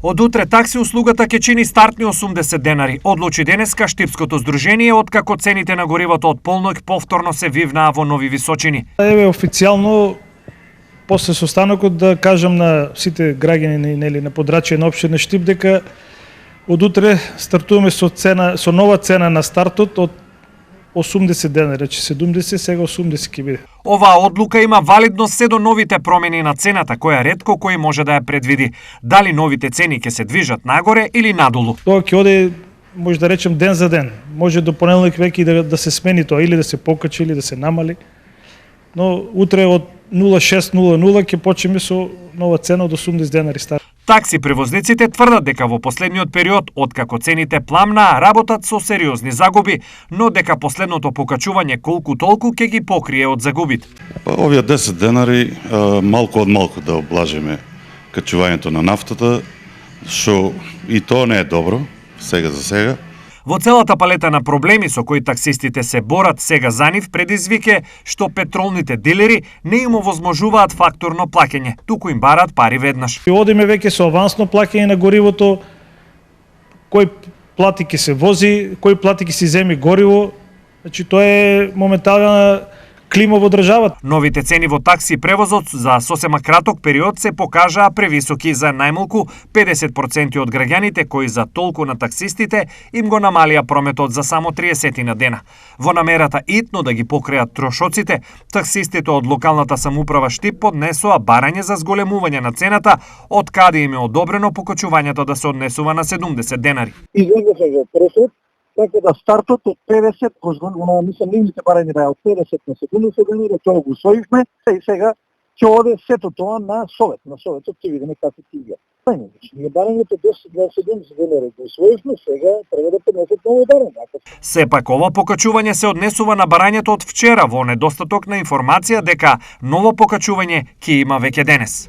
Од утре такси услугата ќе чини стартни 80 денари. Одлучи денеска Штипското здружение, откако цените на горивото од полноќ повторно се вивнаа во нови височини. Еве официјално после состанокот да кажам на сите граѓани нели на подрачје на општина Штип дека од утре стартуваме со нова цена на стартот од 80 денари, рече 70, сега 80 ќе биде. Оваа одлука има валидност се до новите промени на цената, која ретко кој може да ја предвиди. Дали новите цени ќе се движат нагоре или надолу? Тоа ќе оде, може да речем, ден за ден. Може до понеделник веќе да се смени тоа, или да се покачи, или да се намали. Но утре од 06:00 ќе почнеме со нова цена од 80 денари старт. Такси превозниците тврдат дека во последниот период, откако цените пламнаа, работат со сериозни загуби, но дека последното покачување колку толку ќе ги покрие од загубите. Овие 10 денари малку од малку да облажиме качувањето на нафтата, што и тоа не е добро, сега за сега. Во целата палета на проблеми со кои таксистите се борат сега за нив, предизвик е што петролните дилери не им овозможуваат фактурно плаќање, туку им бараат пари веднаш. Одиме веќе со авансно плаќање на горивото, кој плати ќе се вози, кој плати ќе си земи гориво, значи тоа е моментална клима во државата. Новите цени во такси превозот за сосема краток период се покажаа превисоки за најмалку 50% од граѓаните кои за толку на таксистите им го намалија прометот за само 30 на дена. Во намерата итно да ги покријат трошоците, таксистите од локалната самоуправа Штип поднесоа барање за зголемување на цената, од каде им е одобрено покачувањето да се однесува на 70 денари. Излегаше за пресуд, така да стартот од 50, мислам, нивните барања беа од 50 на 70 денари, тоа го усвоивме, и сега ќе оде сето тоа на совет. На советот ќе видиме како ќе иде. Ние барањето до 70 денари го усвоивме, сега треба да поднесат ново барање. Сепак, ова покачување се однесува на барањето од вчера во недостаток на информација дека ново покачување ќе има веќе денес.